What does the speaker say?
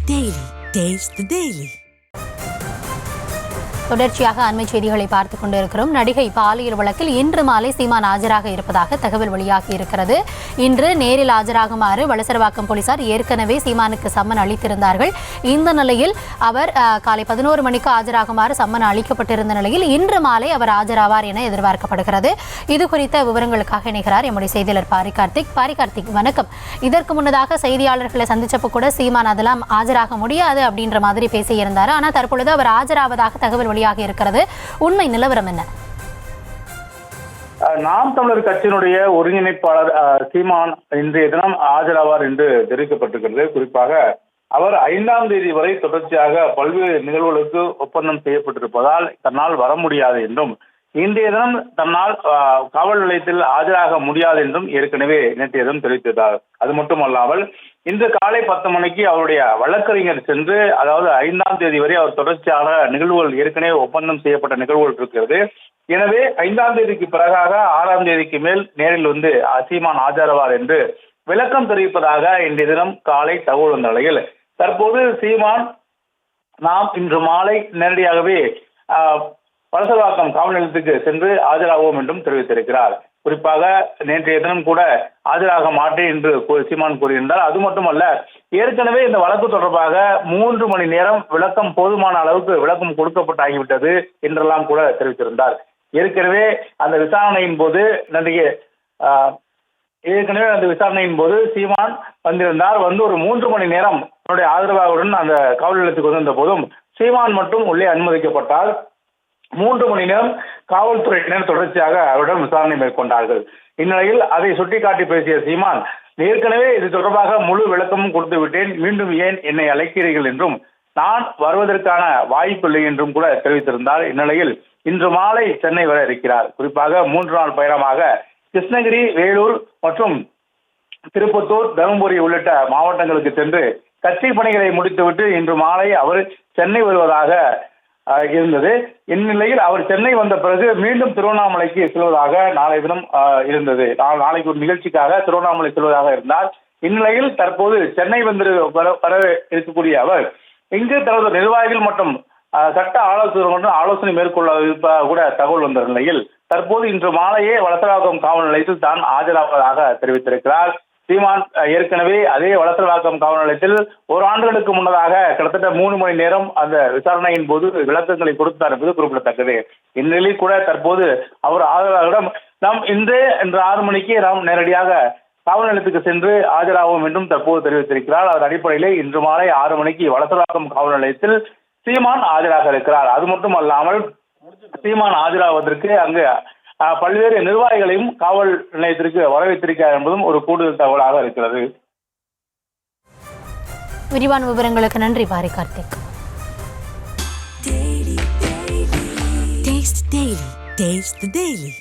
Daily. Taste the Daily. தொடர்ச்சியாக அண்மை செய்திகளை பார்த்துக் கொண்டிருக்கிறோம். நடிகை பாலியல் வழக்கில் இன்று மாலை சீமான் ஆஜராக இருப்பதாக தகவல் வெளியாகி இருக்கிறது. இன்று நேரில் ஆஜராகுமாறு வளசரவாக்கம் போலீசார் ஏற்கனவே சீமானுக்கு சம்மன் அளித்திருந்தார்கள். இந்த நிலையில் அவர் காலை 11 மணிக்கு ஆஜராகுமாறு சம்மன் அளிக்கப்பட்டிருந்த நிலையில் இன்று மாலை அவர் ஆஜராவார் என எதிர்பார்க்கப்படுகிறது. இது குறித்த விவரங்களுக்காக இணைகிறார் எம்முடைய செய்தியாளர் பாரிகார்த்திக். வணக்கம். இதற்கு முன்னதாக செய்தியாளர்களை சந்திச்சப்போ கூட சீமான் அதெல்லாம் ஆஜராக முடியாது அப்படின்ற மாதிரி பேசியிருந்தார். ஆனால் தற்பொழுது அவர் ஆஜராவதாக தகவல் வெளியாக இருக்கிறது. உண்மை நிலவரம் என்ன? நாம் தமிழர் கட்சியினுடைய ஒருங்கிணைப்பாளர் சீமான் இன்றைய தினம் ஆஜராவார் என்று தெரிவிக்கப்பட்டிருக்கிறது. குறிப்பாக அவர் 5ஆம் தேதி வரை தொடர்ச்சியாக பல்வேறு நிகழ்வுகளுக்கு ஒப்பந்தம் செய்யப்பட்டிருப்பதால் தன்னால் வர முடியாது என்றும், இன்றைய தினம் தன்னால் காவல் நிலையத்தில் ஆஜராக முடியாது என்றும் ஏற்கனவே நேற்றைய தினம் தெரிவித்தார். அது மட்டுமல்லாமல் இன்று காலை 10 மணிக்கு அவருடைய வழக்கறிஞர் சென்று, அதாவது 5ஆம் தேதி வரை அவர் தொடர்ச்சியான நிகழ்வுகள் ஏற்கனவே ஒப்பந்தம் செய்யப்பட்ட நிகழ்வுகள் இருக்கிறது. எனவே 5ஆம் தேதிக்கு பிறகாக 6ஆம் தேதிக்கு மேல் நேரில் வந்து சீமான் ஆஜராவார் என்று விளக்கம் தெரிவிப்பதாக இன்றைய தினம் காலை தகவல் வந்த நிலையில் தற்போது சீமான் நாம் இன்று மாலை நேரடியாகவே வளசரவாக்கம் காவல் நிலையத்துக்கு சென்று ஆஜராகுவோம் என்றும் தெரிவித்திருக்கிறார். குறிப்பாக நேற்றைய தினம் கூட ஆஜராக மாட்டேன் என்று சீமான் கூறியிருந்தார். அது மட்டுமல்ல, ஏற்கனவே இந்த வழக்கு தொடர்பாக 3 மணி நேரம் விளக்கம் போதுமான அளவுக்கு விளக்கம் கொடுக்கப்பட்டாகிவிட்டது என்றெல்லாம் கூட தெரிவித்திருந்தார். ஏற்கனவே அந்த விசாரணையின் போது சீமான் வந்திருந்தார். வந்து ஒரு 3 மணி நேரம் தன்னுடைய ஆதரவாளருடன் அந்த காவல் நிலையத்துக்கு வந்திருந்த போதும் சீமான் மட்டும் உள்ளே அனுமதிக்கப்பட்டார். 3 மணி நேரம் காவல்துறையினர் தொடர்ச்சியாக அவரிடம் விசாரணை மேற்கொண்டார்கள். இந்நிலையில் அதை சுட்டிக்காட்டி பேசிய சீமான், ஏற்கனவே இது தொடர்பாக முழு விளக்கமும் கொடுத்து விட்டேன், மீண்டும் ஏன் என்னை அழைக்கிறீர்கள் என்றும், நான் வருவதற்கான வாய்ப்பில்லை என்றும் கூட தெரிவித்திருந்தார். இந்நிலையில் இன்று மாலை சென்னை வர இருக்கிறார். குறிப்பாக 3 நாள் பயணமாக கிருஷ்ணகிரி, வேலூர் மற்றும் திருப்பத்தூர், தருமபுரி உள்ளிட்ட மாவட்டங்களுக்கு சென்று கட்சி பணிகளை முடித்துவிட்டு இன்று மாலை அவர் சென்னை வருவதாக இருந்தது. இந்நிலையில் அவர் சென்னை வந்த பிறகு மீண்டும் திருவண்ணாமலைக்கு செல்வதாக நாளை தினம் இருந்தது. நாளைக்கு ஒரு நிகழ்ச்சிக்காக திருவண்ணாமலை செல்வதாக இருந்தார். இந்நிலையில் தற்போது சென்னை வர இருக்கக்கூடிய அவர் இங்கு தனது நிர்வாகிகள் மற்றும் சட்ட ஆலோசகர்களுடன் ஆலோசனை மேற்கொள்ள இருப்பதாக கூட தகவல் வந்த நிலையில் தற்போது இன்று மாலையே வளசரவாக்கம் காவல் நிலையத்தில் தான் ஆஜராவதாக தெரிவித்திருக்கிறார். சீமான் ஏற்கனவே அதே வளசரவாக்கம் காவல் நிலையத்தில் 1 ஆண்டுகளுக்கு முன்னதாக கிட்டத்தட்ட 3 மணி நேரம் அந்த விசாரணையின் போது விளக்கங்களை கொடுத்தார் என்பது குறிப்பிடத்தக்கது. இந்நிலையில் கூட தற்போது அவர் ஆதரவாளரிடம் நாம் இன்று 6 மணிக்கு நாம் நேரடியாக காவல் நிலையத்துக்கு சென்று ஆஜராகும் என்றும் தற்போது தெரிவித்திருக்கிறார். அதன் அடிப்படையிலே இன்று மாலை 6 மணிக்கு வளசரவாக்கம் காவல் நிலையத்தில் சீமான் ஆஜராக இருக்கிறார். அது மட்டும் அல்லாமல் சீமான் ஆஜராவதற்கு அங்கு பல்வேறு நிர்வாகிகளையும் காவல் நிலையத்திற்கு வரவேற்றிருக்கிறார் என்பதும் ஒரு கூடுதல் தகவலாக இருக்கிறது. விரிவான விவரங்களுக்கு நன்றி பாரிகார்த்திக். Taste the Daily.